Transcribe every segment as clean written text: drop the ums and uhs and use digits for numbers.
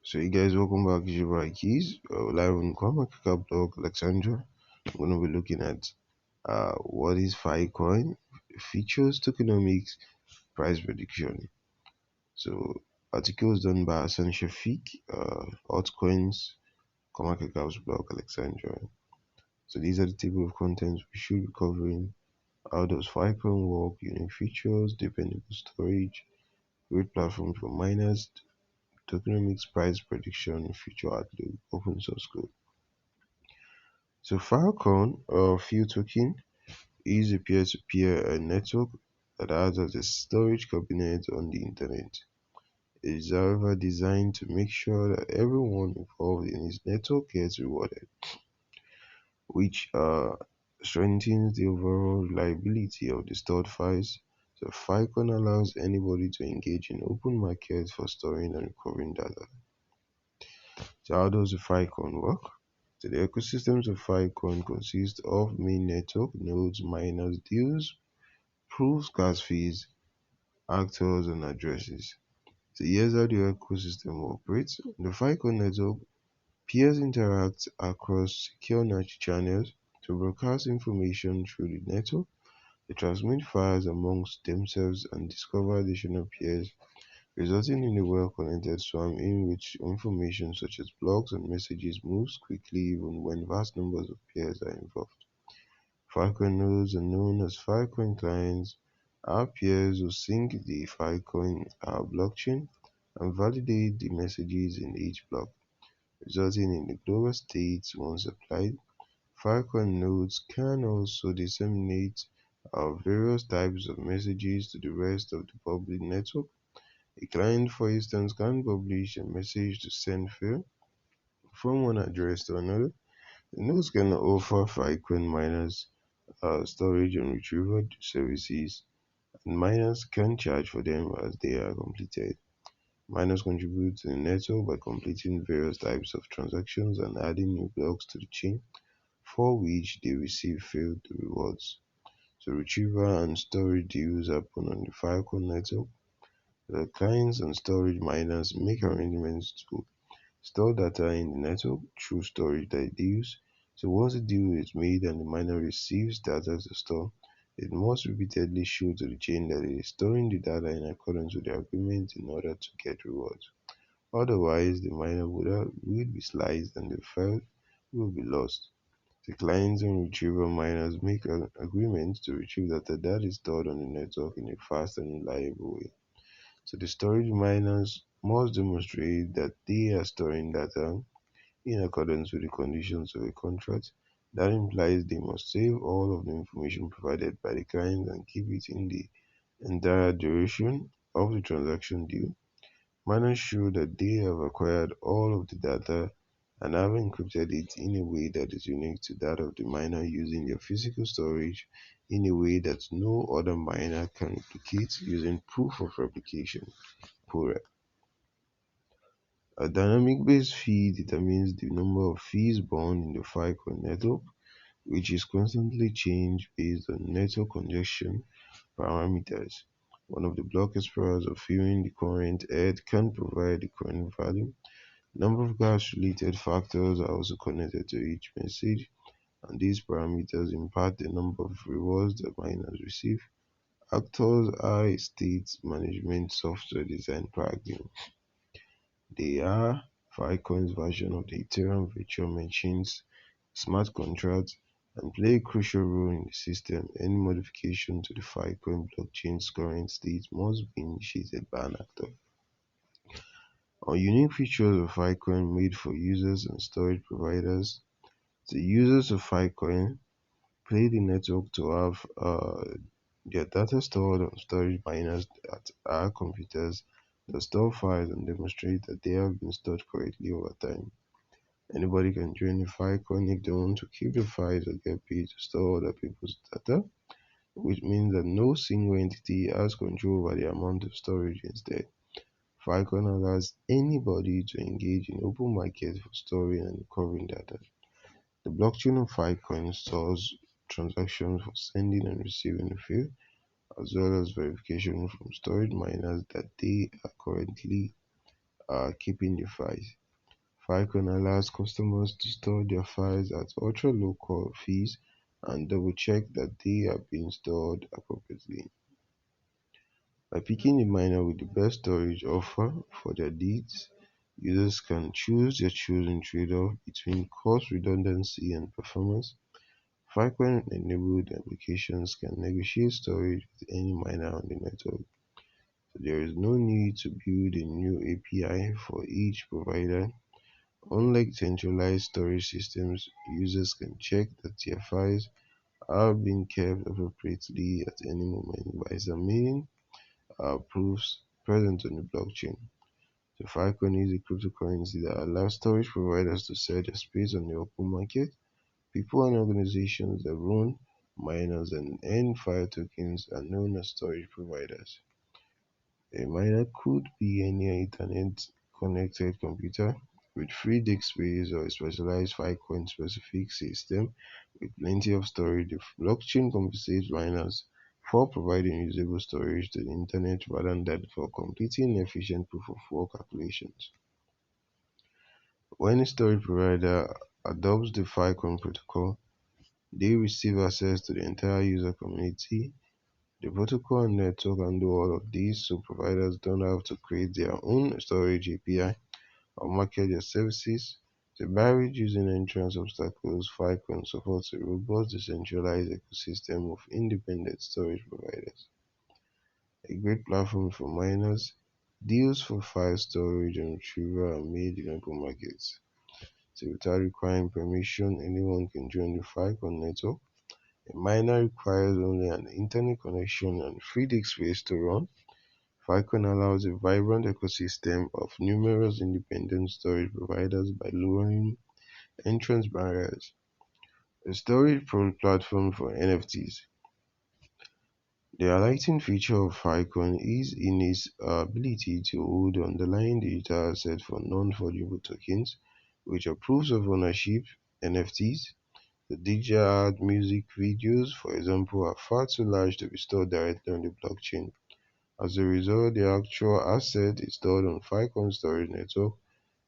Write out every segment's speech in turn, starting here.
So you guys, welcome back. It's your boy Keys, live on CoinMarketCap Alexandria. I'm going to be looking at what is Filecoin, features, tokenomics, price prediction. So articles done by Essential Fic, altcoins, CoinMarketCap's blog Alexandria. So these are the table of contents we should be covering. How does Filecoin work? Unique features, dependable storage, great platform for miners, tokenomics, price prediction, future outlook, open source code. So Filecoin or FIL token is a peer-to-peer network that acts as a storage cabinet on the internet. It is however designed to make sure that everyone involved in its network gets rewarded, which strengthens the overall reliability of the stored files. So Filecoin allows anybody to engage in open market for storing and recovering data. So how does the Filecoin work? So the ecosystems of Filecoin consist of main network, nodes, miners, deals, proofs, gas fees, actors, and addresses. So here's how the ecosystem operates. On the Filecoin network, peers interact across secure channels to broadcast information through the network. They transmit files amongst themselves and discover additional peers, resulting in a well-connected swarm in which information such as blogs and messages moves quickly even when vast numbers of peers are involved. Filecoin nodes are known as Filecoin clients, are peers who sync the Filecoin blockchain and validate the messages in each block, resulting in the global states once applied. Filecoin nodes can also disseminate various types of messages to the rest of the public network. A client, for instance, can publish a message to send FIL from one address to another. The nodes can offer Filecoin miners storage and retrieval services, and miners can charge for them as they are completed. Miners contribute to the network by completing various types of transactions and adding new blocks to the chain, for which they receive field rewards. So retrieval and storage deals happen on the Filecoin network. The clients and storage miners make arrangements to store data in the network through storage deals. So once a deal is made and the miner receives data to store, it must repeatedly show to the chain that it is storing the data in accordance with the agreement in order to get rewards. Otherwise, the miner will be sliced and the file will be lost. The clients and retrieval miners make an agreement to retrieve data that is stored on the network in a fast and reliable way. So the storage miners must demonstrate that they are storing data in accordance with the conditions of a contract. That implies they must save all of the information provided by the client and keep it in the entire duration of the transaction due. Miners show that they have acquired all of the data and have encrypted it in a way that is unique to that of the miner using their physical storage in a way that no other miner can replicate using proof of replication. A dynamic based fee determines the number of fees bound in the Filecoin network, which is constantly changed based on network congestion parameters. One of the block explorers of viewing the current head can provide the current value. Number of gas related factors are also connected to each message, and these parameters impact the number of rewards the miners receive. Actors are a state management software designed proactively. They are Filecoin's version of the Ethereum virtual machines smart contracts and play a crucial role in the system. Any modification to the Filecoin blockchain's current state must be initiated by an actor. Our unique features of Filecoin made for users and storage providers. The users of Filecoin play the network to have their data stored on storage miners at our computers that store files and demonstrate that they have been stored correctly over time. Anybody can join the Filecoin if they want to keep the files or get paid to store other people's data, which means that no single entity has control over the amount of storage instead. Filecoin allows anybody to engage in open market for storing and recovering data. The blockchain of Filecoin stores transactions for sending and receiving the field, as well as verification from storage miners that they are currently keeping the files. Filecoin allows customers to store their files at ultra low fees and double check that they are being stored appropriately. By picking a miner with the best storage offer for their needs, users can choose their chosen trade-off between cost redundancy and performance. Filecoin-enabled applications can negotiate storage with any miner on the network, so there is no need to build a new API for each provider. Unlike centralized storage systems, users can check that their files are being kept appropriately at any moment by examining proofs present on the blockchain. So Filecoin is a cryptocurrency that allows storage providers to sell their space on the open market. People and organizations that run miners and earn file tokens are known as storage providers. A miner could be any internet connected computer with free disk space or a specialized Filecoin specific system with plenty of storage. The blockchain compensates miners for providing usable storage to the internet rather than for completing efficient proof of work calculations. When a storage provider adopts the Filecoin protocol, they receive access to the entire user community. The protocol and network handle all of these, so providers don't have to create their own storage API or market their services. To barrage using entrance obstacles, Filecoin supports a robust decentralized ecosystem of independent storage providers. A great platform for miners, deals for file storage and retrieval are made in open markets. So without requiring permission, anyone can join the Filecoin network. A miner requires only an internet connection and free disk space to run. Filecoin allows a vibrant ecosystem of numerous independent storage providers by lowering entrance barriers. A storage platform for NFTs. The highlighting feature of Filecoin is in its ability to hold the underlying digital asset for non-fungible tokens, which are proofs of ownership (NFTs). The digital art, music, videos, for example, are far too large to be stored directly on the blockchain. As a result, the actual asset is stored on Filecoin storage network,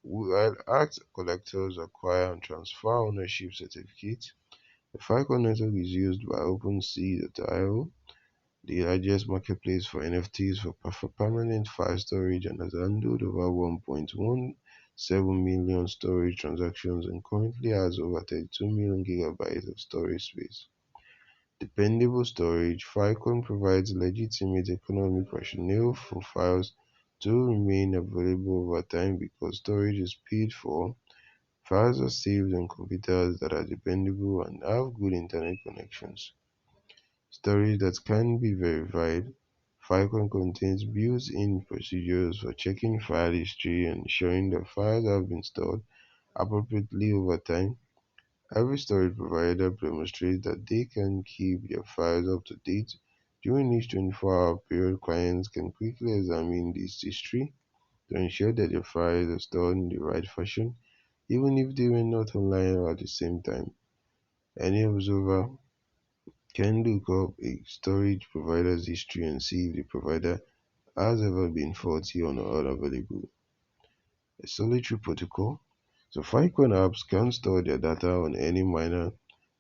while art collectors acquire and transfer ownership certificates. The Filecoin network is used by OpenSea.io, the largest marketplace for NFTs for permanent file storage, and has handled over 1.17 million storage transactions and currently has over 32 million gigabytes of storage space. Dependable storage. Filecoin provides legitimate economic rationale for files to remain available over time because storage is paid for. Files are saved on computers that are dependable and have good internet connections. Storage that can be verified. Filecoin contains built-in procedures for checking file history and ensuring that files have been stored appropriately over time. Every storage provider demonstrates that they can keep their files up to date. During each 24-hour period, clients can quickly examine this history to ensure that their files are stored in the right fashion, even if they were not online at the same time. Any observer can look up a storage provider's history and see if the provider has ever been faulty or not unavailable. A solitary protocol. So Filecoin apps can store their data on any miner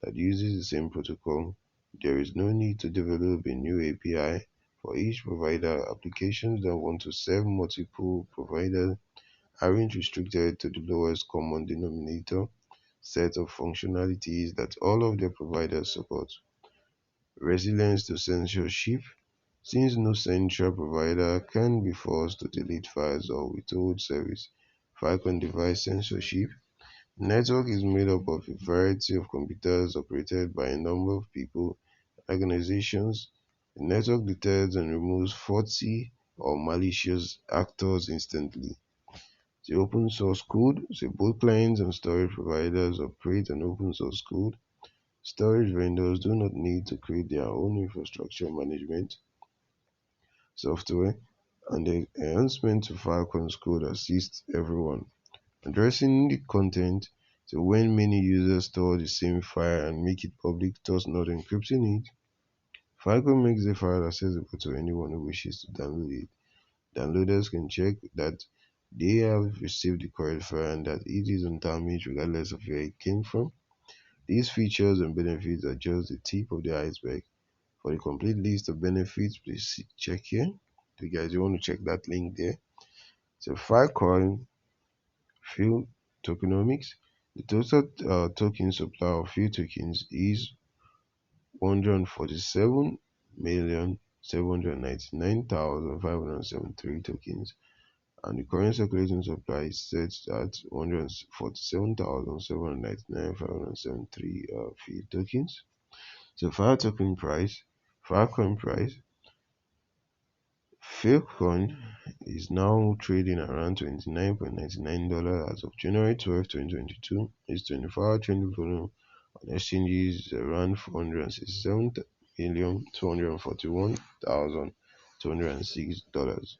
that uses the same protocol. There is no need to develop a new API for each provider. Applications that want to serve multiple providers aren't restricted to the lowest common denominator set of functionalities that all of their providers support. Resilience to censorship. Since no central provider can be forced to delete files or withhold service, Filecoin device censorship. The network is made up of a variety of computers operated by a number of people and organizations. The network detects and removes faulty or malicious actors instantly. The open source code. So both clients and storage providers operate an open source code. Storage vendors do not need to create their own infrastructure management software, and the enhancement to Filecoin's code assists everyone. Addressing the content, so when many users store the same file and make it public, thus not encrypting it, Filecoin makes the file accessible to anyone who wishes to download it. Downloaders can check that they have received the correct fire and that it is undamaged regardless of where it came from. These features and benefits are just the tip of the iceberg. For the complete list of benefits, please check here. So guys, you want to check that link there. So Filecoin, FIL Tokenomics. The total token supply of FIL tokens is 147,799,573 tokens, and the current circulating supply is set at 147,799,573 FIL tokens. So Filecoin price, Filecoin is now trading around $29.99 as of January 12, 2022. Its 24-hour trading volume on exchanges is around 467,241,206 dollars.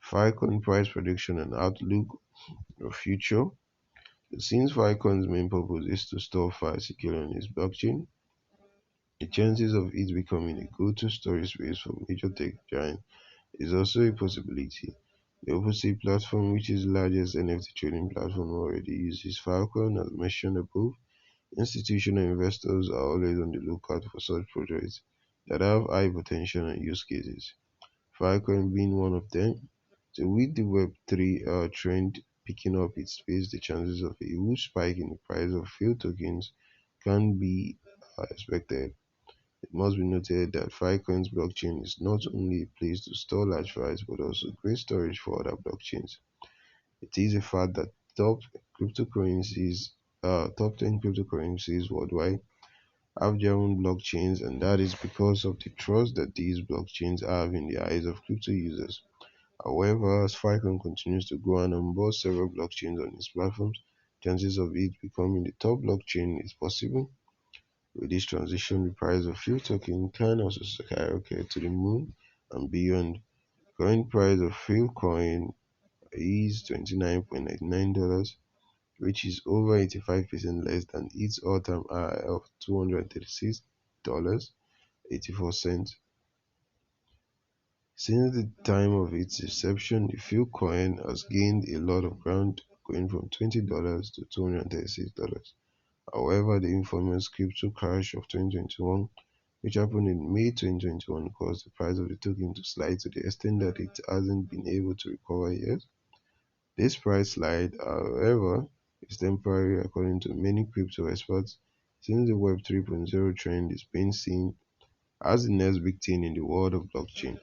Filecoin price prediction and outlook of future. Since Filecoin's main purpose is to store files securely on its blockchain, the chances of it becoming a go-to storage space for major tech giants is also a possibility. The OpenSea platform, which is the largest NFT trading platform, already uses Filecoin as mentioned above. Institutional investors are always on the lookout for such projects that have high potential and use cases, Filecoin being one of them. So with the Web3 trend picking up its pace, the chances of a huge spike in the price of field tokens can be expected. It must be noted that Filecoin's blockchain is not only a place to store large files but also great storage for other blockchains. It is a fact that cryptocurrencies, top 10 cryptocurrencies worldwide have their own blockchains, and that is because of the trust that these blockchains have in the eyes of crypto users. However, as Filecoin continues to grow and onboard several blockchains on its platforms, chances of it becoming the top blockchain is possible. With this transition, the price of field token can also skyrocket to the moon and beyond. Current price of Filecoin is $29.99, which is over 85% less than its all-time high of $236.84. Since the time of its inception, the Filecoin has gained a lot of ground, going from $20 to $236. However, the infamous crypto crash of 2021, which happened in May 2021, caused the price of the token to slide to the extent that it hasn't been able to recover yet. This price slide, however, is temporary according to many crypto experts, since the Web 3.0 trend is being seen as the next big thing in the world of blockchain.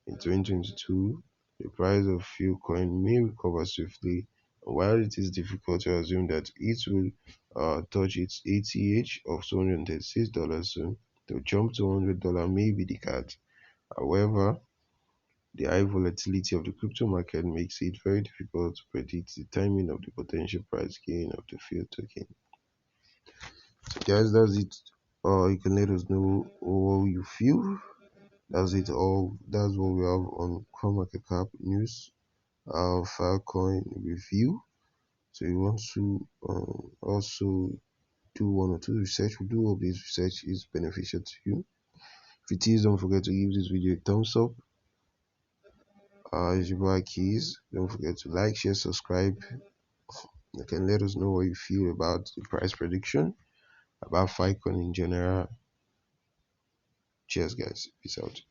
In 2022, the price of Filecoin may recover swiftly, and while it is difficult to assume that it will touch its ATH of $236 soon, the jump to $100 may be the card. However, the high volatility of the crypto market makes it very difficult to predict the timing of the potential price gain of the field token. So guys, that's it. You can let us know how you feel. That's it all. That's what we have on CoinMarketCap news. Filecoin review. So you want to also do one or two research. We do hope this research is beneficial to you. If it is, don't forget to give this video a thumbs up. As your boy Keys, don't forget to like, share, subscribe. You can let us know what you feel about the price prediction, about Filecoin in general. Cheers, guys. Peace out.